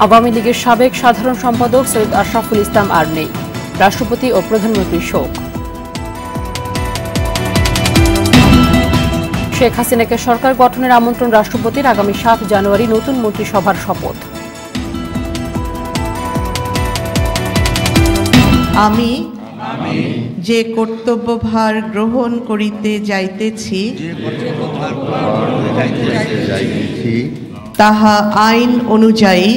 আওয়ামী লীগের সাবেক সাধারণ সম্পাদক সৈয়দ আশরাফুল ইসলাম আর নেই, রাষ্ট্রপতি ও প্রধানমন্ত্রীর শোক। শেখ হাসিনাকে সরকার গঠনের আমন্ত্রণ রাষ্ট্রপতির, আগামী 7 জানুয়ারি নতুন মন্ত্রিসভার শপথ। আমি যে কর্তব্যভার গ্রহণ করিতে যাইতেছি তাহা আইন অনুযায়ী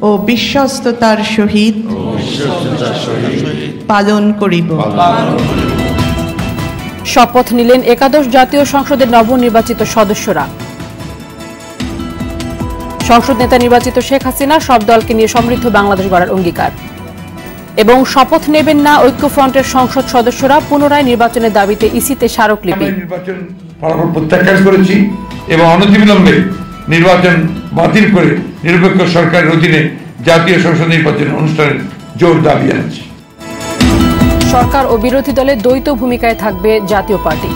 ও বিশ্বস্ততার সহিত পালন করিব। শপথ নিলেন একাদশ জাতীয় সংসদের নবনির্বাচিত সদস্যরা। সংসদ নেতা নির্বাচিত শেখ হাসিনা সব দলকে নিয়ে সমৃদ্ধ বাংলাদেশ গড়ার অঙ্গীকার। এবং শপথ নেবেন না ঐক্যফ্রন্টের সংসদ সদস্যরা, পুনরায় নির্বাচনের দাবিতে ইসিতে স্মারকলিপি। নির্বাচন ফলাফল প্রত্যাখ্যান করেছি এবং অনতিবিলম্বে নির্বাচন বাতিল করে নিরপেক্ষ সরকারের অধীনে জাতীয় সংসদ নির্বাচন অনুষ্ঠানের জোর দাবি জানাচ্ছি। সরকার ও বিরোধী দলের দ্বৈত ভূমিকায় থাকবে জাতীয় পার্টি।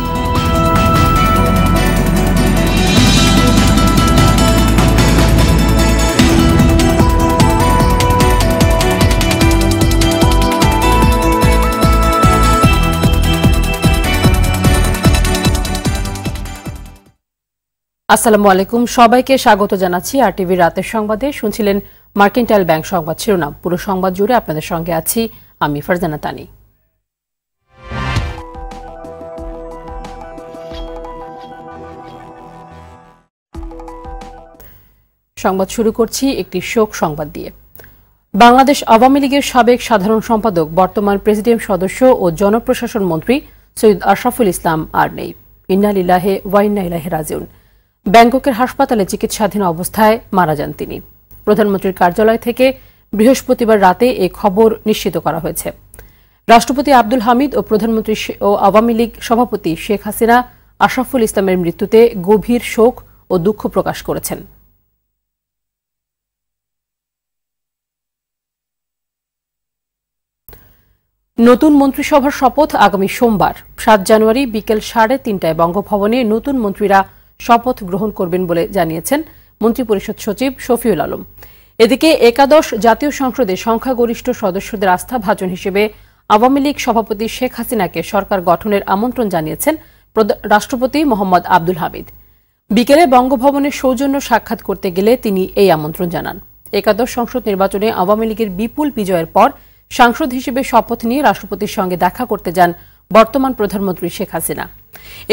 আসসালামু আলাইকুম, সবাইকে স্বাগত জানাচ্ছি আরটিভি রাতের সংবাদে। শুনছিলেন মার্কেন্টাইল ব্যাংক সংবাদ শিরোনাম। পুরো সংবাদ জুড়ে আপনাদের সঙ্গে আছি আমি ফারজানা তানি। সংবাদ শুরু করছি একটি শোক সংবাদ দিয়ে। বাংলাদেশ আওয়ামী লীগের সাবেক সাধারণ সম্পাদক, বর্তমান প্রেসিডিয়াম সদস্য ও জনপ্রশাসন মন্ত্রী সৈয়দ আশরাফুল ইসলাম আর নেই। ইন্না লিল্লাহি ওয়া ইন্না ইলাইহি রাজিউন। ব্যাংককের হাসপাতালে চিকিৎসাধীন অবস্থায় মারা যান তিনি। প্রধানমন্ত্রীর কার্যালয় থেকে বৃহস্পতিবার রাতে এই খবর নিশ্চিত করা হয়েছে। রাষ্ট্রপতি আব্দুল হামিদ ও প্রধানমন্ত্রী ও আওয়ামী লীগ সভাপতি শেখ হাসিনা আশরাফুল ইসলামের মৃত্যুতে গভীর শোক ও দুঃখ প্রকাশ করেছেন। নতুন মন্ত্রিসভার শপথ আগামী সোমবার 7 জানুয়ারি বিকেল 3:30টায় বঙ্গভবনে নতুন মন্ত্রীরা শপথ গ্রহণ করবেন বলে জানিয়েছেন মন্ত্রিপরিষদ সচিব শফিউল আলম। এদিকে একাদশ জাতীয় সংসদে সংখ্যাগরিষ্ঠ সদস্যদের আস্থাভাজন হিসেবে আওয়ামী লীগ সভাপতি শেখ হাসিনাকে সরকার গঠনের আমন্ত্রণ জানিয়েছেন রাষ্ট্রপতি মোহাম্মদ আব্দুল হামিদ। বিকেলে বঙ্গভবনে সৌজন্য সাক্ষাৎ করতে গেলে তিনি এই আমন্ত্রণ জানান। একাদশ সংসদ নির্বাচনে আওয়ামী লীগের বিপুল বিজয়ের পর সাংসদ হিসেবে শপথ নিয়ে রাষ্ট্রপতির সঙ্গে দেখা করতে যান বর্তমান প্রধানমন্ত্রী শেখ হাসিনা।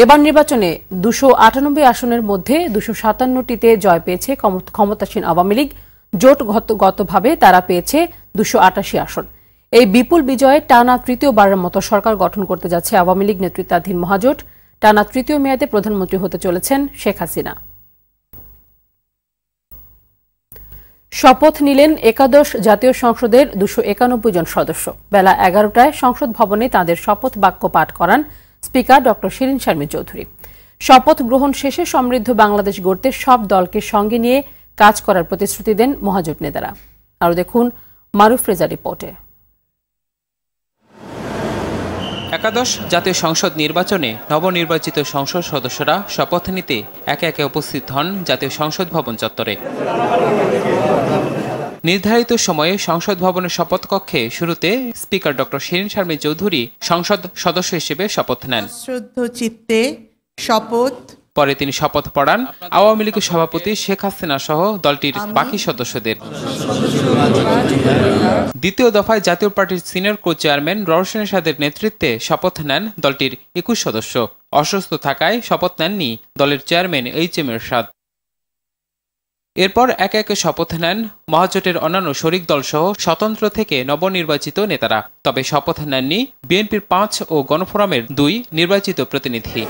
এবার নির্বাচনে 298 আসনের মধ্যে 257টিতে জয় পেয়েছে ক্ষমতাসীন আওয়ামী লীগ। জোটগতভাবে তারা পেয়েছে 288 আসন। এই বিপুল বিজয়ে টানা তৃতীয়বারের মতো সরকার গঠন করতে যাচ্ছে আওয়ামী লীগ নেতৃত্বাধীন মহাজোট। টানা তৃতীয় মেয়াদে প্রধানমন্ত্রী হতে চলেছেন শেখ হাসিনা। শপথ নিলেন একাদশ জাতীয় সংসদের 291 জন সদস্য। বেলা 11টায় সংসদ ভবনে তাঁদের শপথ বাক্য পাঠ করান স্পিকার ড. শিরীন শারমিন চৌধুরী। শপথ গ্রহণ শেষে সমৃদ্ধ বাংলাদেশ গড়তে সব দলকে সঙ্গে নিয়ে কাজ করার প্রতিশ্রুতি দেন মহাজোট নেতারা। আরও দেখুন মারুফ রেজার রিপোর্টে। একাদশ জাতীয় সংসদ নির্বাচনে নবনির্বাচিত সংসদ সদস্যরা শপথ নিতে একে একে উপস্থিত হন জাতীয় সংসদ ভবন চত্বরে। নির্ধারিত সময়ে সংসদ ভবনের শপথ কক্ষে শুরুতে স্পিকার ড. শিরীন শারমিন চৌধুরী সংসদ সদস্য হিসেবে শপথ নেন। চিত্তে শপথ। পরে তিনি শপথ পড়ান আওয়ামী লীগের সভাপতি শেখ হাসিনা সহ দলটির বাকি সদস্যদের। দ্বিতীয় দফায় জাতীয় পার্টির সিনিয়র কো চেয়ারম্যান রওশন এরশাদের নেতৃত্বে শপথ নেন দলটির 21 সদস্য। অসুস্থ থাকায় শপথ নেননি দলের চেয়ারম্যান এইচ.এম. এরশাদ। এরপর একে একে শপথ নেন মহাজোটের অন্যান্য শরিক দলসহ স্বতন্ত্র থেকে নবনির্বাচিত নেতারা। তবে শপথ নেননি বিএনপির 5 ও গণফোরামের 2 নির্বাচিত প্রতিনিধি।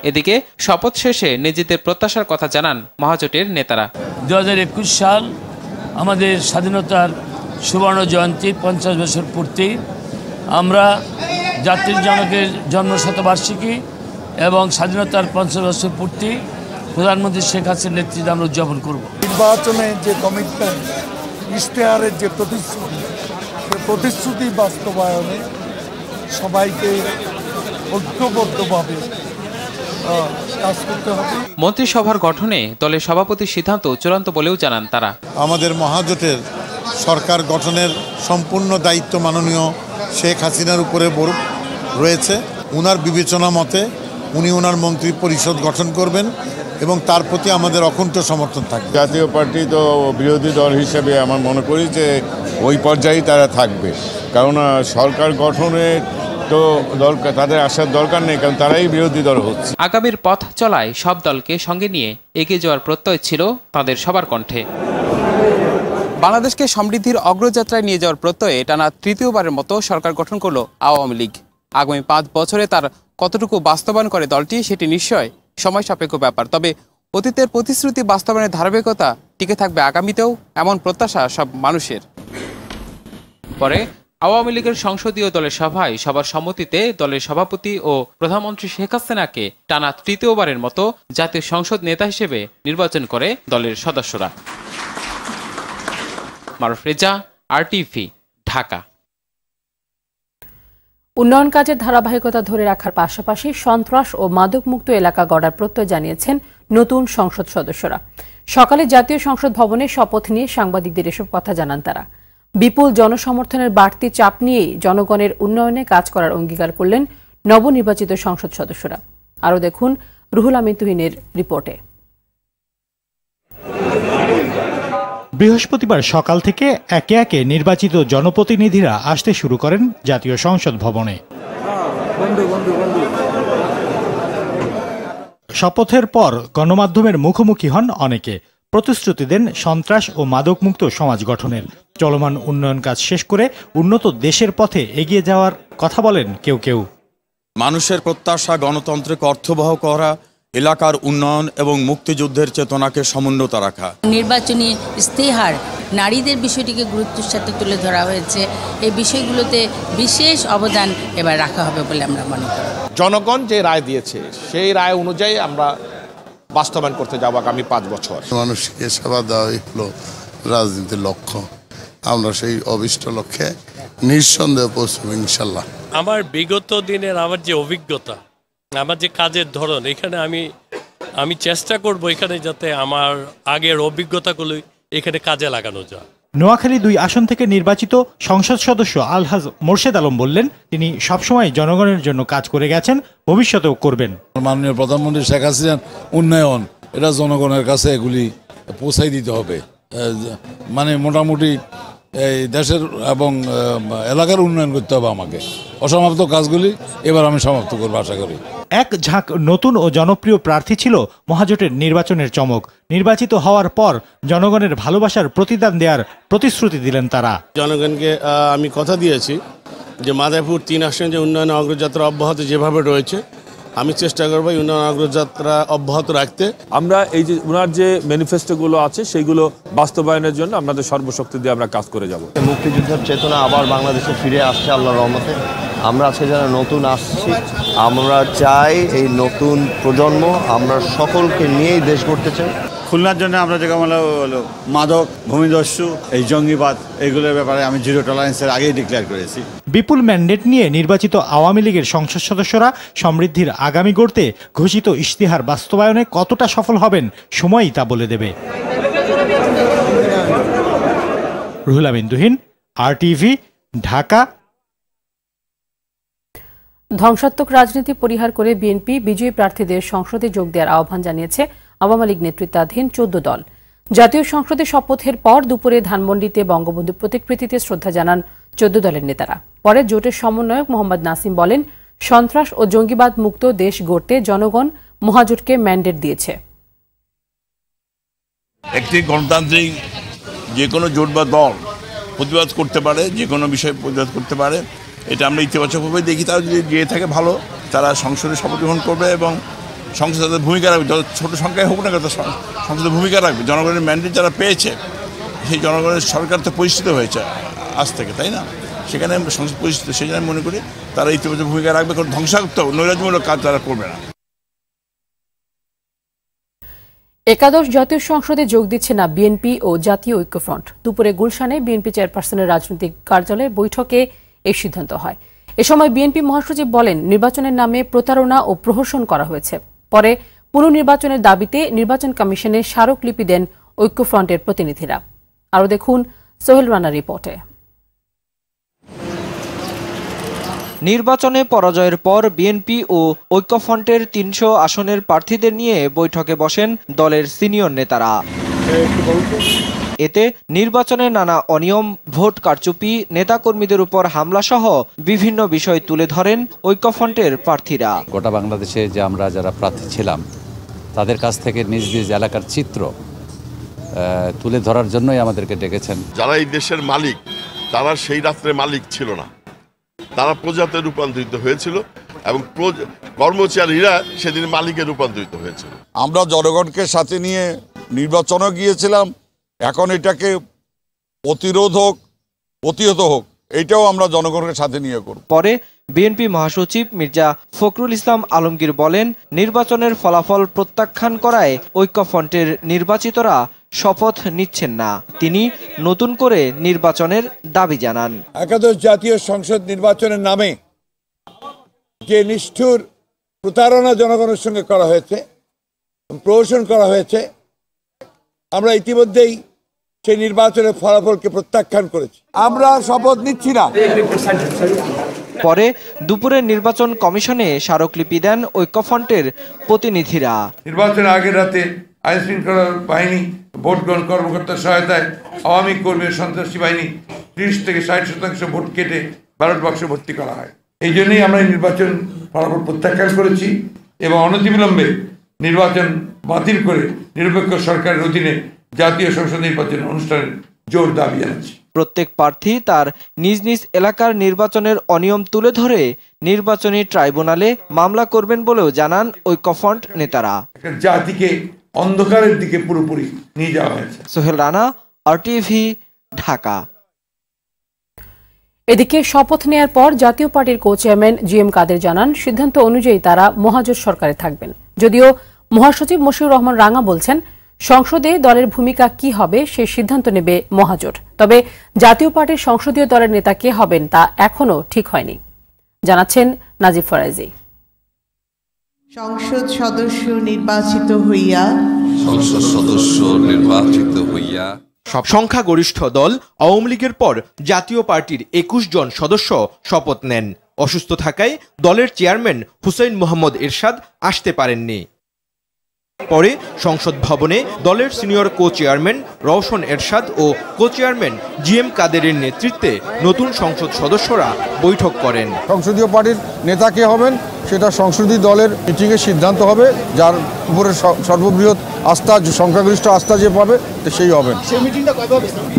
এদিকে শপথ শেষে নিজেদের প্রত্যাশার কথা জানান মহাজোটের নেতারা। 2021 সাল আমাদের স্বাধীনতার সুবর্ণ জয়ন্তী 50 বছর পূর্তি। আমরা জাতির জনকের জন্ম শতবার্ষিকী এবং স্বাধীনতার 50 বছর পূর্তি প্রধানমন্ত্রী শেখ হাসিনার নেতৃত্বে আমরা উদযাপন করব। নির্বাচনে যে কমিটমেন্ট, ইশতেহারের যে প্রতিশ্রুতি বাস্তবায়নে সবাইকে ঐক্যবদ্ধভাবে কাজ করতে হবে। মন্ত্রিসভার গঠনে দলের সভাপতির সিদ্ধান্ত চূড়ান্ত বলেও জানান তারা। আমাদের মহাজোটের সরকার গঠনের সম্পূর্ণ দায়িত্ব মাননীয় শেখ হাসিনার উপরে রয়েছে। উনার বিবেচনা মতে উনি ওনার মন্ত্রী পরিষদ গঠন করবেন এবং তার প্রতি আমাদের অকুণ্ঠ সমর্থন থাকবে। জাতীয় পার্টি তো বিরোধী দল হিসেবে আমার মনে করি যে ওই পর্যায়েই তারা থাকবে, কারণ সরকার গঠনে তো তাদের আসার দরকার নেই, কারণ তারাই বিরোধী দল হচ্ছে। আগামীর পথ চলায় সব দলকে সঙ্গে নিয়ে এগিয়ে যাওয়ার প্রত্যয় ছিল তাদের সবার কণ্ঠে। বাংলাদেশকে সমৃদ্ধির অগ্রযাত্রায় নিয়ে যাওয়ার প্রত্যয়ে টানা তৃতীয়বারের মতো সরকার গঠন করল আওয়ামী লীগ। আগামী 5 বছরে তার কতটুকু বাস্তবায়ন করে দলটি সেটি নিশ্চয় সময় সাপেক্ষ ব্যাপার। তবে অতীতের প্রতিশ্রুতি বাস্তবায়নের ধারাবাহিকতা টিকে থাকবে আগামীতেও, এমন প্রত্যাশা সব মানুষের। পরে আওয়ামী লীগের সংসদীয় দলের সভায় সবার সম্মতিতে দলের সভাপতি ও প্রধানমন্ত্রী শেখ হাসিনাকে টানা তৃতীয়বারের মতো জাতীয় সংসদ নেতা হিসেবে নির্বাচন করে দলের সদস্যরা। মারুফ রেজা, RTV, ঢাকা। উন্নয়ন কাজের ধারাবাহিকতা ধরে রাখার পাশাপাশি সন্ত্রাস ও মাদকমুক্ত এলাকা গড়ার প্রত্যয় জানিয়েছেন নতুন সংসদ সদস্যরা। সকালে জাতীয় সংসদ ভবনে শপথ নিয়ে সাংবাদিকদের এসব কথা জানান তারা। বিপুল জনসমর্থনের বাড়তি চাপ নিয়েই জনগণের উন্নয়নে কাজ করার অঙ্গীকার করলেন নবনির্বাচিত সংসদ সদস্যরা। আরও দেখুন রুহুল আমিন তুহিনের রিপোর্টে। বৃহস্পতিবার সকাল থেকে একে একে নির্বাচিত জনপ্রতিনিধিরা আসতে শুরু করেন জাতীয় সংসদ ভবনে। শপথের পর গণমাধ্যমের মুখোমুখি হন অনেকে। প্রতিশ্রুতি দেন সন্ত্রাস ও মাদকমুক্ত সমাজ গঠনের। চলমান উন্নয়ন কাজ শেষ করে উন্নত দেশের পথে এগিয়ে যাওয়ার কথা বলেন কেউ কেউ। মানুষের প্রত্যাশা গণতন্ত্রকে অর্থবহ করা, এলাকার উন্নয়ন এবং মুক্তিযুদ্ধের চেতনাকে সমুন্নত রাখা। নির্বাচনী ইস্তেহার নারীদের বিষয়টিকে গুরুত্বের সাথে তুলে ধরা হয়েছে। এই বিষয়গুলোতে বিশেষ অবদান এবার রাখা হবে বলে আমরা মনে করি। জনগণ যে রায় দিয়েছে সেই রায় অনুযায়ী আমরা বাস্তবায়ন করতে যাব আগামী 5 বছর। মানুষকে সেবা দেওয়াই হলো রাজনীতির লক্ষ্য। আমরা সেই অভিষ্ট লক্ষ্যে নিঃসন্দেহে পৌঁছব ইনশাল্লাহ। আমার বিগত দিনের আমার যে অভিজ্ঞতা, আমার যে কাজের ধরন, এখানে আমি চেষ্টা করব এখানে যাতে আমার আগের অভিজ্ঞতাগুলো এখানে কাজে লাগানো যায়। নোয়াখালী 2 আসন থেকে নির্বাচিত সংসদ সদস্য আলহাজ মোর্শেদ আলম বললেন, তিনি সবসময় জনগণের জন্য কাজ করে গেছেন, ভবিষ্যতেও করবেন। মাননীয় প্রধানমন্ত্রী শেখ হাসিনার উন্নয়ন, এটা জনগণের কাছে এগুলি পৌঁছাই দিতে হবে। মানে মোটামুটি এই দেশের এবং এলাকার উন্নয়ন করতে হবে আমাকে। অসমাপ্ত কাজগুলি এবার আমি সমাপ্ত করব আশা করি। এক ঝাঁক নতুন ও জনপ্রিয় প্রার্থী ছিল মহাজোটের নির্বাচনের চমক। নির্বাচিত হওয়ার পর জনগণের ভালোবাসার প্রতিদান দেওয়ার প্রতিশ্রুতি দিলেন তারা। জনগণকে আমি কথা দিয়েছি যে মাদারীপুর 3 আসনে যে উন্নয়ন অগ্রযাত্রা অব্যাহত যেভাবে রয়েছে, আমি চেষ্টা করবো উন্নয়ন অগ্রযাত্রা অব্যাহত রাখতে। আমরা এই যে ওনার যে ম্যানিফেস্টোগুলো আছে সেইগুলো বাস্তবায়নের জন্য আপনাদের সর্বশক্তি দিয়ে আমরা কাজ করে যাব। মুক্তিযুদ্ধের চেতনা আবার বাংলাদেশে ফিরে আসছে আল্লাহর রহমতে। আমরা আজকে যারা নতুন আসছি, আমরা চাই এই নতুন প্রজন্ম, আমরা সকলকে নিয়েই দেশ গড়তে চাই। খুলনার জন্য আমরা যেমন হলো মাদক, ভূমিদস্যু, এই জঙ্গিবাদ, এইগুলোর ব্যাপারে আমি জিরো টলারেন্সের আগেই ডিক্লেয়ার করেছি। বিপুল ম্যান্ডেট নিয়ে নির্বাচিত আওয়ামী লীগের সংসদ সদস্যরা সমৃদ্ধির আগামী গড়তে ঘোষিত ইশতেহার বাস্তবায়নে কতটা সফল হবেন সময়ই তা বলে দেবে। রুহুল আমিন তুহিন, RTV, ঢাকা। ধ্বংসাত্মক রাজনীতি পরিহার করে বিএনপি বিজয়ী প্রার্থীদের সংসদে যোগ দেওয়ার আহ্বান জানিয়েছে আওয়ামী লীগ নেতৃত্বাধীন 14 দল। জাতীয় সংসদে শপথের পর দুপুরে ধানমন্ডিতে বঙ্গবন্ধু প্রতিকৃতিতে শ্রদ্ধা জানান 14 দলের নেতারা। পরে জোটের সমন্বয়ক মোহাম্মদ নাসিম বলেন, সন্ত্রাস ও জঙ্গিবাদ মুক্ত দেশ গড়তে জনগণ মহাজোটকে ম্যান্ডেট দিয়েছে। একটি গণতান্ত্রিক যে কোনো জোট বা দল প্রতিবাদ করতে পারে, যে কোনো বিষয়ে প্রতিবাদ করতে পারে, এটা আমরা ইতিবাচকভাবে দেখি। তারা যদি গিয়ে থাকে ভালো, তারা সংসদে শপথ গ্রহণ করবে এবং সংসদের ভূমিকা রাখবে। যত ছোটো সংখ্যায় হোক না কেন, সংসদের ভূমিকা রাখবে। জনগণের ম্যান্ডেট যারা পেয়েছে, সেই জনগণের সরকার তো প্রতিষ্ঠিত হয়েছে আজ থেকে, তাই না? সেখানে সংসদ প্রতিষ্ঠিত, সেই জন্য মনে করি তারা ইতিবাচক ভূমিকা রাখবে। কারণ ধ্বংসাত্মক নৈরাজ্যমূলক কাজ তারা করবে না। একাদশ জাতীয় সংসদে যোগ দিচ্ছে না বিএনপি ও জাতীয় ঐক্যফ্রন্ট। দুপুরে গুলশানে বিএনপি চেয়ারপারসনের রাজনৈতিক কার্যালয়ে বৈঠকে এই সিদ্ধান্ত হয়। এ সময় বিএনপি মহাসচিব বলেন, নির্বাচনের নামে প্রতারণা ও প্রহসন করা হয়েছে। পরে পুনর্নির্বাচনের দাবিতে নির্বাচন কমিশনে স্মারকলিপি দেন ঐক্যফ্রন্টের প্রতিনিধিরা। আরও দেখুন সোহেল রানার রিপোর্টে। নির্বাচনে পরাজয়ের পর বিএনপি ও ঐক্যফ্রন্টের ৩০০ আসনের প্রার্থীদের নিয়ে বৈঠকে বসেন দলের সিনিয়র নেতারা। এতে নির্বাচনের নানা অনিয়ম, ভোট কারচুপি, নেতাকর্মীদের উপর হামলা সহ বিভিন্ন বিষয় তুলে ধরেন ঐক্যফ্রন্টের প্রার্থীরা। গোটা বাংলাদেশে যে আমরা যারা প্রার্থী ছিলাম তাদের কাছ থেকে নিজ নিজ এলাকার চিত্র তুলে ধরার জন্যই আমাদেরকে ডেকেছেন। যারা এই দেশের মালিক তারা সেই রাত্রে মালিক ছিল না, তারা প্রজাতে রূপান্তরিত হয়েছিল এবং কর্মচারীরা সেদিন মালিকে রূপান্তরিত হয়েছিল। আমরা জনগণকে সাথে নিয়ে নির্বাচনে গিয়েছিলাম, এখন এটাকে প্রতিহত হোক এটাও আমরা জনগণের সাথে নিয়ে করব। পরে বিএনপি মহাসচিব মির্জা ফখরুল ইসলাম আলমগীর বলেন, নির্বাচনের ফলাফল প্রত্যাখ্যান করায় ঐক্যফ্রন্টের নির্বাচিতরা শপথ নিচ্ছেন না। তিনি নতুন করে নির্বাচনের দাবি জানান। একাদশ জাতীয় সংসদ নির্বাচনের নামে যে নিষ্ঠুর প্রতারণা জনগণের সঙ্গে করা হয়েছে, প্রহসন করা হয়েছে, আমরা ইতিমধ্যেই সেই নির্বাচনের ফলাফলকে প্রত্যাখ্যান করেছি। আমরা শপথ নিচ্ছি না। পরে দুপুরে নির্বাচন কমিশনে স্মারকলিপি দেন ঐক্যফ্রন্টের প্রতিনিধিরা। নির্বাচনের আগের রাতে আইন শৃঙ্খলা বাহিনী ভোট গ্রহণ কর্মকর্তার সহায়তায় আওয়ামী কর্মী সন্ত্রাসী বাহিনী 30 থেকে 60% ভোট কেটে ব্যালট বাক্সে ভর্তি করা হয়। এই জন্যই আমরা এই নির্বাচন ফলাফল প্রত্যাখ্যান করেছি এবং অনতিবিলম্বে নির্বাচন বাতিল করে নিরপেক্ষ সরকারের অধীনে জাতীয় সংসদ নির্বাচন অনুষ্ঠানের জোর দাবি জানাচ্ছি। প্রত্যেক প্রার্থী তার নিজ নিজ এলাকার নির্বাচনের অনিয়ম তুলে ধরে নির্বাচনী ট্রাইব্যুনালে মামলা করবেন বলেও জানান ঐক্যফ্রন্ট নেতারা। জাতিকে অন্ধকারের দিকে পুরোপুরি নিয়ে যাওয়া হয়েছে। সোহেল রানা, আরটিভি, ঢাকা। এদিকে শপথ নেয়ার পর জাতীয় পার্টির কো চেয়ারম্যান জিএম কাদের জানান, সিদ্ধান্ত অনুযায়ী তারা মহাজোট সরকারে থাকবেন। যদিও মহাসচিব মশিউর রহমান রাঙা বলছেন, সংসদে দলের ভূমিকা কি হবে সে সিদ্ধান্ত নেবে মহাজোট। তবে জাতীয় পার্টির সংসদীয় দলের নেতা কে হবেন তা এখনও ঠিক হয়নি, জানাচ্ছেন নাজিব ফরাইজি। সংসদ সদস্য নির্বাচিত হইয়া সংখ্যাগরিষ্ঠ দল আওয়ামী লীগের পর জাতীয় পার্টির 21 জন সদস্য শপথ নেন। অসুস্থ থাকায় দলের চেয়ারম্যান হুসাইন মোহাম্মদ এরশাদ আসতে পারেননি। পরে সংসদ ভবনে দলের senior co chairman Rowshan Ershad ও কো চেয়ারম্যান জিএম কাদেরের নেতৃত্বে নতুন সংসদ সদস্যরা বৈঠক করেন। সংসদীয় পার্টির নেতা কে হবেন সেটা সংসদীয় দলের মিটিংয়ে সিদ্ধান্ত হবে। যার উপরে সর্ববৃহৎ আস্থা, সংখ্যাগরিষ্ঠ আস্থা যে পাবে সেই হবেন।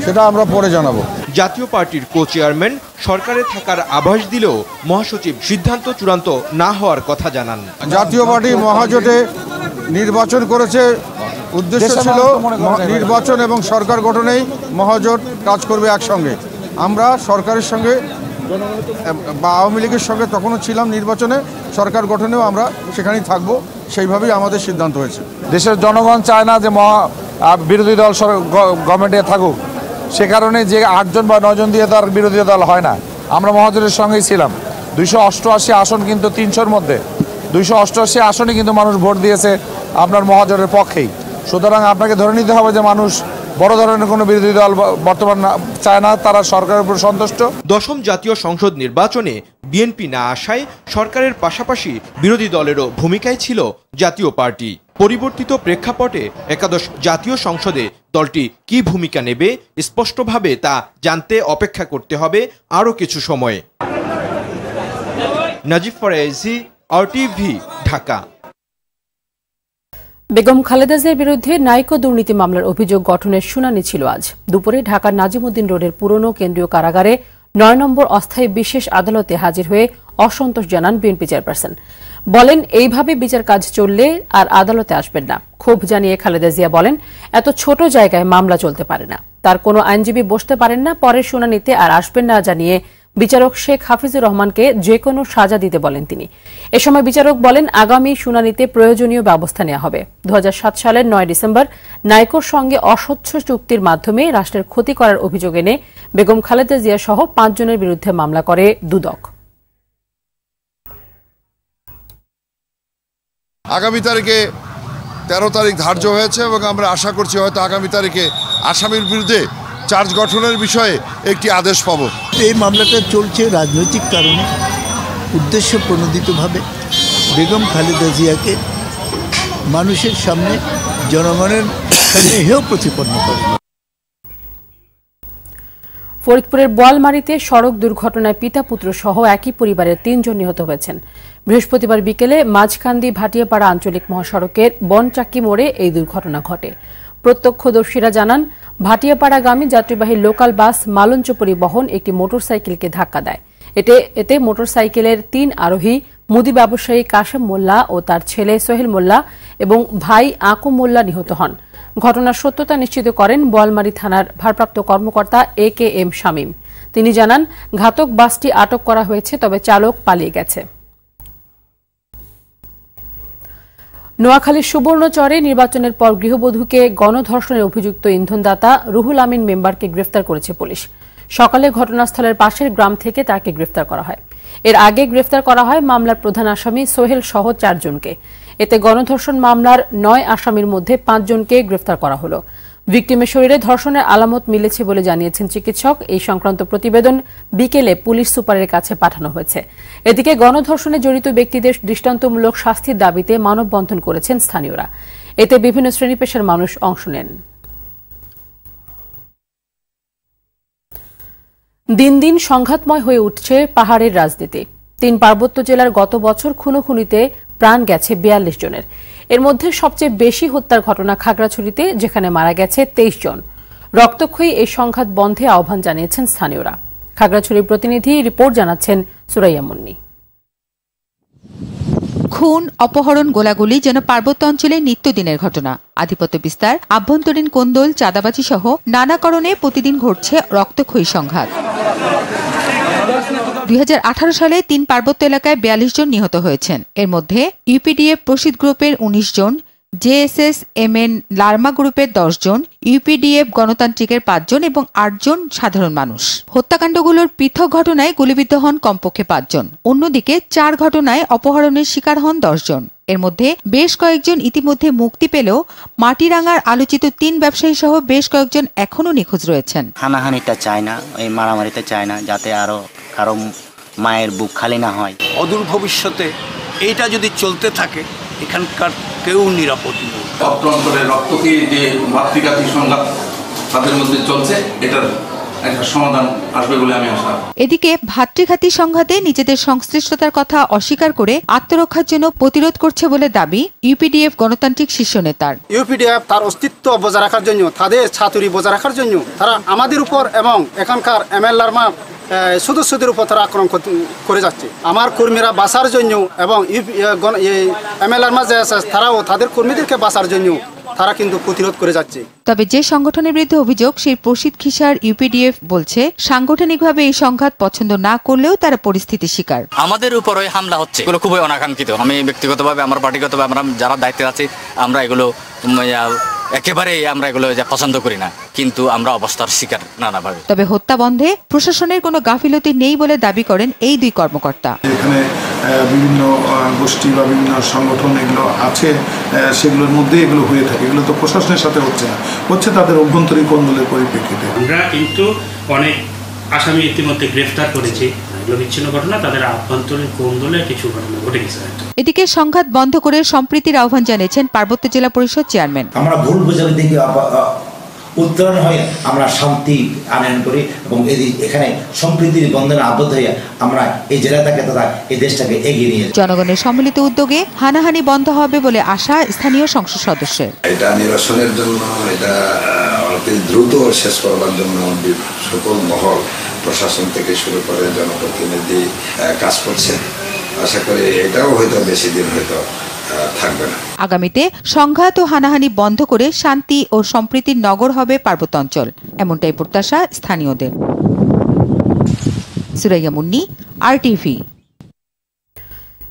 সেটা আমরা পরে জানাবো। জাতীয় পার্টির কো চেয়ারম্যান সরকারে থাকার আভাস দিলেও মহাসচিব সিদ্ধান্ত চূড়ান্ত না হওয়ার কথা জানান। জাতীয় পার্টি মহাজোটে নির্বাচন করেছে, উদ্দেশ্য ছিল নির্বাচন এবং সরকার গঠনেই মহাজোট কাজ করবে একসঙ্গে। আমরা সরকারের সঙ্গে বা আওয়ামী লীগের সঙ্গে তখনও ছিলাম নির্বাচনে, সরকার গঠনেও আমরা সেখানেই থাকবো, সেইভাবেই আমাদের সিদ্ধান্ত হয়েছে। দেশের জনগণ চায় না যে বিরোধী দল গভর্নমেন্টে থাকুক, সে কারণে যে 8 জন বা 9 জন দিয়ে তার বিরোধী দল হয় না। আমরা মহাজোটের সঙ্গেই ছিলাম। 288 আসন কিন্তু 300-র মধ্যে 288 আসনে কিন্তু মানুষ ভোট দিয়েছে আপনার মহাজোটের পক্ষেই। সুতরাং আপনাকে ধরে নিতে হবে যে মানুষ বড় ধরনের কোনো বিরোধী দল বর্তমান চায় না, তারা সরকারের উপর সন্তুষ্ট। 10ম জাতীয় সংসদ নির্বাচনে বিএনপি না আসায় সরকারের পাশাপাশি বিরোধী দলেরও ভূমিকায় ছিল জাতীয় পার্টি। পরিবর্তিত প্রেক্ষাপটে একাদশ জাতীয় সংসদে দলটি কি ভূমিকা নেবে স্পষ্টভাবে তা জানতে অপেক্ষা করতে হবে আরও কিছু সময়। নাজিব ফরাইজি, আরটিভি, ঢাকা। বেগম খালেদা জিয়ার বিরুদ্ধে নাইকো দুর্নীতি মামলার অভিযোগ গঠনের শুনানি ছিল আজ দুপুরে ঢাকার নাজিমউদ্দিন রোডের পুরনো কেন্দ্রীয় কারাগারে 9 নম্বর অস্থায়ী বিশেষ আদালতে হাজির হয়ে অসন্তোষ জানান বিএনপি চেয়ারপারসন। বলেন, এইভাবে বিচার কাজ চললে আর আদালতে আসবেন না। ক্ষোভ জানিয়ে খালেদা জিয়া বলেন, এত ছোট জায়গায় মামলা চলতে পারে না, তার কোনো আইনজীবী বসতে পারেন না, পরের শুনানিতে আর আসবেন না জানিয়ে বিচারক শেখ হাফিজুর রহমানকে যে কোনো সাজা দিতে বলেন তিনি। এ সময় বিচারক বলেন, আগামী শুনানিতে প্রয়োজনীয় ব্যবস্থা নেওয়া হবে। 2007 সালের 9 ডিসেম্বর নাইকোর সঙ্গে অস্বচ্ছ চুক্তির মাধ্যমে রাষ্ট্রের ক্ষতি করার অভিযোগ এনে বেগম খালেদা জিয়া সহ 5 জনের বিরুদ্ধে মামলা করে দুদক। আগামী তারিখে 13 তারিখ ধার্য হয়েছে এবং আমরা আশা করছি হয়তো আগামী তারিখে আসামির বিরুদ্ধে চার্জ গঠনের বিষয়ে একটি আদেশ পাবো। এই মামলাটা চলছে রাজনৈতিক কারণে, উদ্দেশ্য প্রণোদিতভাবে বেগম খালেদা জিয়াকে মানুষের সামনে, জনগণের সামনে হেয় প্রতিপন্ন করে। ফরিদপুরের বোয়ালমারীতে সড়ক দুর্ঘটনায় পিতা পুত্র সহ একই পরিবারের 3 জন নিহত হয়েছেন। বৃহস্পতিবার বিকেলে মাঝকান্দি ভাটিয়াপাড়া আঞ্চলিক মহাসড়কের বনচাকি মোড়ে এই দুর্ঘটনা ঘটে। প্রত্যক্ষদর্শীরা জানান, ভাটিয়াপাড়াগামী যাত্রীবাহী লোকাল বাস মালঞ্চ পরিবহন একটি মোটরসাইকেলকে ধাক্কা দেয়। এতে মোটরসাইকেলের 3 আরোহী মুদি ব্যবসায়ী কাশেম মোল্লা ও তার ছেলে সোহেল মোল্লা এবং ভাই আকু মোল্লা নিহত হন। ঘটনার সত্যতা নিশ্চিত করেন বোয়ালমারী থানার ভারপ্রাপ্ত কর্মকর্তা AKM শামীম। তিনি জানান, ঘাতক বাসটি আটক করা হয়েছে, তবে চালক পালিয়ে গেছে। নোয়াখালীর সুবর্ণচরে নির্বাচনের পর গৃহবধূকে গণধর্ষণের অভিযুক্ত ইন্ধনদাতা রুহুল আমিন মেম্বারকে গ্রেফতার করেছে পুলিশ। সকালে ঘটনাস্থলের পাশের গ্রাম থেকে তাকে গ্রেফতার করা হয়। এর আগে গ্রেফতার করা হয় মামলার প্রধান আসামি সোহেল সহ 4 জনকে। এতে গণধর্ষণ মামলার 9 আসামির মধ্যে 5 জনকে গ্রেফতার করা হলো। ভিকটিমের শরীরে ধর্ষণের আলামত মিলেছে বলে জানিয়েছেন চিকিৎসক। এই সংক্রান্ত প্রতিবেদন বিকেলে পুলিশ সুপারের কাছে পাঠানো হয়েছে। এদিকে গণধর্ষণে জড়িত ব্যক্তিদের দৃষ্টান্তমূলক শাস্তির দাবিতে মানববন্ধন করেছেন স্থানীয়রা। এতে বিভিন্ন শ্রেণী পেশার মানুষ অংশ নেন। দিন দিন সংঘাতময় হয়ে উঠছে পাহাড়ের রাজনীতি। 3 পার্বত্য জেলার গত বছর খুনোখুনিতে প্রাণ গেছে 42 জনের। এর মধ্যে সবচেয়ে বেশি হত্যার ঘটনা খাগড়াছড়িতে, যেখানে মারা গেছে 23 জন। রক্তক্ষয়ী এই সংঘাত বন্ধে আহ্বান জানিয়েছেন স্থানীয়রা। খাগড়াছড়ির প্রতিনিধি রিপোর্ট জানাচ্ছেন সুরাইয়া মুন্নি। খুন, অপহরণ, গোলাগুলি যেন পার্বত্য অঞ্চলের নিত্যদিনের ঘটনা। আধিপত্য বিস্তার, আভ্যন্তরীণ কোন্দল, চাঁদাবাজি সহ নানা কারণে প্রতিদিন ঘটছে রক্তক্ষয়ী সংঘাত। 2018 সালে 3 পার্বত্য এলাকায় 42 জন নিহত হয়েছেন। এর মধ্যে ইউপিডিএফ প্রসিদ গ্রুপের 19 জন, JSS-MN লার্মা গ্রুপের 10 জন, ইউপিডিএফ গণতান্ত্রিকের 5 জন এবং 8 জন সাধারণ মানুষ। হত্যাকাণ্ডগুলোর পৃথক ঘটনায় গুলিবিদ্ধ হন কমপক্ষে 5 জন। অন্যদিকে 4 ঘটনায় অপহরণের শিকার হন 10 জন। এর মধ্যে বেশ কয়েকজন ইতিমধ্যে মুক্তি পেলেও মাটিরাঙ্গার আলোচিত 3 ব্যবসায়ী সহ বেশ কয়েকজন এখনও নিখোঁজ রয়েছেন। হানাহানিটা চায় না, এই মারামারিতে চায় না, যাতে আরো কারো মায়ের বুক খালি না হয়। অদূর ভবিষ্যতে এইটা যদি চলতে থাকে, এখানকার কেউ নিরাপদ নয়। অন্তরে রক্তকে যে মাতৃঘাতী সংঘাত তাদের মধ্যে চলছে, এটার একটা সমাধান আসবে বলে আমি আশা। এদিকে ভাতৃঘাতী সংঘাতে নিজেদের সংশ্লিষ্টতার কথা অস্বীকার করে আত্মরক্ষার জন্য প্রতিরোধ করছে বলে দাবি ইউপিডিএফ গণতান্ত্রিক শীর্ষ নেতার। ইউপিডিএফ তার অস্তিত্ব বজায় রাখার জন্য, তাদের ছাতুরি বজায় রাখার জন্য তারা আমাদের উপর এবং এখানকার MLR সদস্যদের উপর তারা আক্রমণ করে যাচ্ছে। আমার কর্মীরা বাঁচার জন্য এবং MLR তারাও তাদের কর্মীদেরকে বাঁচার জন্য তারা কিন্তু প্রতিরোধ করে যাচ্ছে। তবে যে সংগঠনের বিরুদ্ধে অভিযোগ, সেই প্রসিদ্ধ খিসার ইউপিডিএফ বলছে সাংগঠনিকভাবে এই সংঘাত পছন্দ না করলেও তারা পরিস্থিতির শিকার। আমাদের উপরে হামলা হচ্ছে, এগুলো খুবই অনাকাঙ্ক্ষিত। আমি ব্যক্তিগতভাবে, আমার পার্টিগতভাবে, আমরা যারা দায়িত্বে আছি, আমরা এগুলো একেবারেই আমরা এগুলো পছন্দ করি না, কিন্তু আমরা অবস্থার শিকার নানাভাবে। তবে হত্যা বন্ধে প্রশাসনের কোনো গাফিলতি নেই বলে দাবি করেন এই 2 কর্মকর্তা। এখানে বিভিন্ন গোষ্ঠী বা বিভিন্ন সংগঠন এগুলো আছে, সেগুলোর মধ্যে এগুলো হয়ে থাকে। এগুলো তো প্রশাসনের সাথে হচ্ছে না, হচ্ছে তাদের অভ্যন্তরীণ কোন্দলের পরিপ্রেক্ষিতে। আমরা কিন্তু অনেক আসামি ইতিমধ্যে গ্রেফতার করেছি। বিচ্ছিন্ন ঘটনা, তাদের আভ্যন্তরীণ কোন্দলে কিছু ঘটনা ঘটে গেছে। এদিকে সংঘাত বন্ধ করে সম্প্রীতির আহ্বান জানিয়েছেন পার্বত্য জেলা পরিষদ চেয়ারম্যান। আমরা ভুল বোঝাবুঝি থেকে উত্তরণ হয়ে আমরা শান্তি আনয়ন করি এবং এখানে সম্প্রীতির বন্ধনে আবদ্ধ হয়ে আমরা এই জেলাটাকে তথা এই দেশটাকে এগিয়ে নিয়ে জনগণের সম্মিলিত উদ্যোগে হানাহানি বন্ধ হবে বলে আশা স্থানীয় সংসদ সদস্যের। এটা নিরসনের জন্য, এটা অতি দ্রুত শেষ করবার জন্য সকল মহল, প্রশাসন থেকে শুরু করে জনপ্রতিনিধি কাজ করছে। আশা করি এটাও হয়তো বেশি দিন হয়তো থাকবে না। আগামীতে সংঘাত ও হানাহানি বন্ধ করে শান্তি ও সম্প্রীতির নগর হবে পার্বত্য অঞ্চল, এমনটাই প্রত্যাশা স্থানীয়দের। সুরাইয়া মুন্নি, RTV।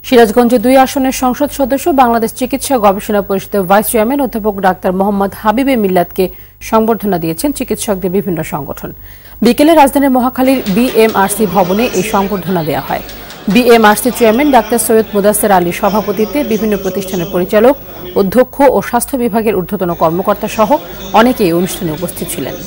সিরাজগঞ্জে 2 আসনের সংসদ সদস্য বাংলাদেশ চিকিৎসা গবেষণা পরিষদের ভাইস চেয়ারম্যান অধ্যাপক ডাক্তার মোহাম্মদ হাবিবে মিল্লাতকে সংবর্ধনা দিয়েছেন চিকিৎসকদের বিভিন্ন সংগঠন। বিকেলে রাজধানীর মহাখালীর BMRC ভবনে এই সংবর্ধনা দেওয়া হয়। বিএমআরসি চেয়ারম্যান ডাক্তার সৈয়দ মুদাসসির আলীর সভাপতিত্বে বিভিন্ন প্রতিষ্ঠানের পরিচালক, অধ্যক্ষ ও স্বাস্থ্য বিভাগের ঊর্ধ্বতন কর্মকর্তা সহ অনেকেই অনুষ্ঠানে উপস্থিত ছিলেন।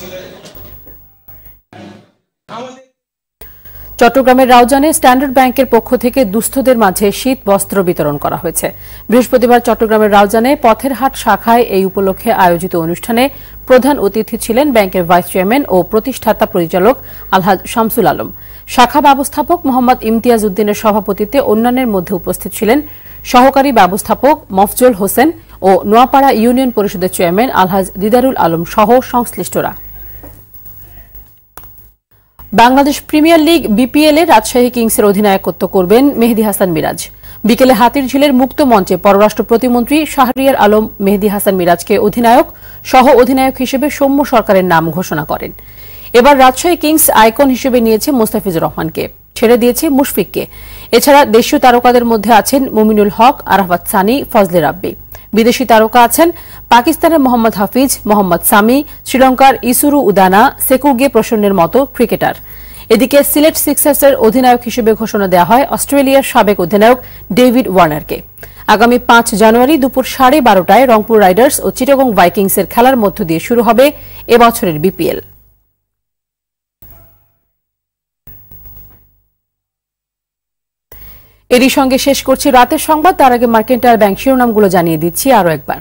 চট্টগ্রামের রাউজানে স্ট্যান্ডার্ড ব্যাংকের পক্ষ থেকে দুস্থদের মাঝে শীত বস্ত্র বিতরণ করা হয়েছে। বৃহস্পতিবার চট্টগ্রামের রাউজানে পথের হাট শাখায় এই উপলক্ষে আয়োজিত অনুষ্ঠানে প্রধান অতিথি ছিলেন ব্যাংকের ভাইস চেয়ারম্যান ও প্রতিষ্ঠাতা পরিচালক আলহাজ শামসুল আলম। শাখা ব্যবস্থাপক মোহাম্মদ ইমতিয়াজ উদ্দিনের সভাপতিত্বে অন্যান্যের মধ্যে উপস্থিত ছিলেন সহকারী ব্যবস্থাপক মফজল হোসেন ও নোয়াপাড়া ইউনিয়ন পরিষদের চেয়ারম্যান আলহাজ দিদারুল আলম সহ সংশ্লিষ্টরা। বাংলাদেশ প্রিমিয়ার লিগ বিপিএল এ রাজশাহী কিংসের অধিনায়কত্ব করবেন মেহেদী হাসান মিরাজ। বিকেলে হাতিরঝিলের মুক্ত মঞ্চে পররাষ্ট্র প্রতিমন্ত্রী শাহরিয়ার আলম মেহেদী হাসান মিরাজকে অধিনায়ক সহ অধিনায়ক হিসেবে সৌম্য সরকারের নাম ঘোষণা করেন। এবার রাজশাহী কিংস আইকন হিসেবে নিয়েছে মোস্তাফিজুর রহমানকে, ছেড়ে দিয়েছে মুশফিককে। এছাড়া দেশীয় তারকাদের মধ্যে আছেন মুমিনুল হক, আরাফাত সানি, ফজলে রাব্বি। বিদেশি তারকা আছেন পাকিস্তানের মোহাম্মদ হাফিজ, মোহাম্মদ সামি, শ্রীলঙ্কার ইসুরু উদানা, সেকুগে প্রসন্নের মতো ক্রিকেটার। এদিকে সিলেট সিক্সার্সের অধিনায়ক হিসেবে ঘোষণা দেওয়া হয় অস্ট্রেলিয়ার সাবেক অধিনায়ক ডেভিড ওয়ার্নারকে। আগামী 5 জানুয়ারি দুপুর 12:30টায় রংপুর রাইডার্স ও চিটাগং ভাইকিংসের খেলার মধ্য দিয়ে শুরু হবে এবছরের বিপিএল। এরই সঙ্গে শেষ করছি রাতের সংবাদ। তার আগে মার্কেন্টাইল ব্যাংক শিরোনামগুলো জানিয়ে দিচ্ছি আরও একবার।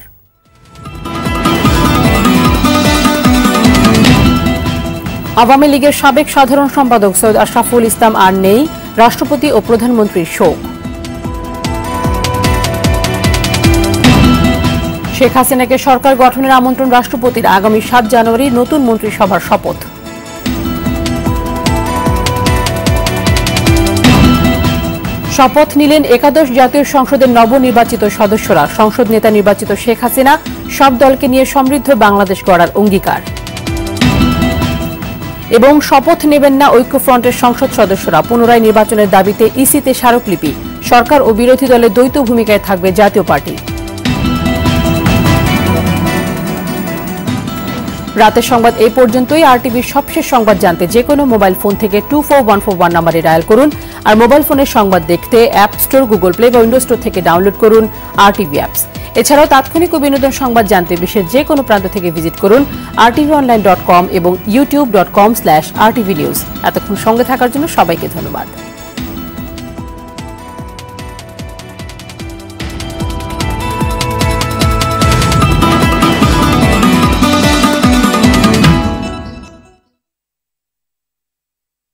আওয়ামী লীগের সাবেক সাধারণ সম্পাদক সৈয়দ আশরাফুল ইসলাম আর নেই, রাষ্ট্রপতি ও প্রধানমন্ত্রীর শোক। শেখ হাসিনাকে সরকার গঠনের আমন্ত্রণ রাষ্ট্রপতির, আগামী 7 জানুয়ারি নতুন মন্ত্রিসভার শপথ। শপথ নিলেন একাদশ জাতীয় সংসদের নবনির্বাচিত সদস্যরা। সংসদ নেতা নির্বাচিত শেখ হাসিনা সব দলকে নিয়ে সমৃদ্ধ বাংলাদেশ গড়ার অঙ্গীকার। এবং শপথ নেবেন না ঐক্যফ্রন্টের সংসদ সদস্যরা, পুনরায় নির্বাচনের দাবিতে ইসিতে স্মারকলিপি। সরকার ও বিরোধী দলের দ্বৈত ভূমিকায় থাকবে জাতীয় পার্টি। রাতের সংবাদ এই পর্যন্তই। আরটিভির সবশেষ সংবাদ জানতে যেকোনো মোবাইল ফোন থেকে 24141 নম্বরে ডায়াল করুন। আর মোবাইল ফোনের সংবাদ দেখতে অ্যাপ স্টোর, গুগল প্লে বা উইন্ডোজ স্টোর থেকে ডাউনলোড করুন আরটিভি অ্যাপস। এছাড়াও তাৎক্ষণিক ও বিনোদন সংবাদ জানতে বিশ্বের যে কোনো প্রান্ত থেকে ভিজিট করুন rtvonline.com এবং youtube.com/rtvnews। এতক্ষণ সঙ্গে থাকার জন্য সবাইকে ধন্যবাদ।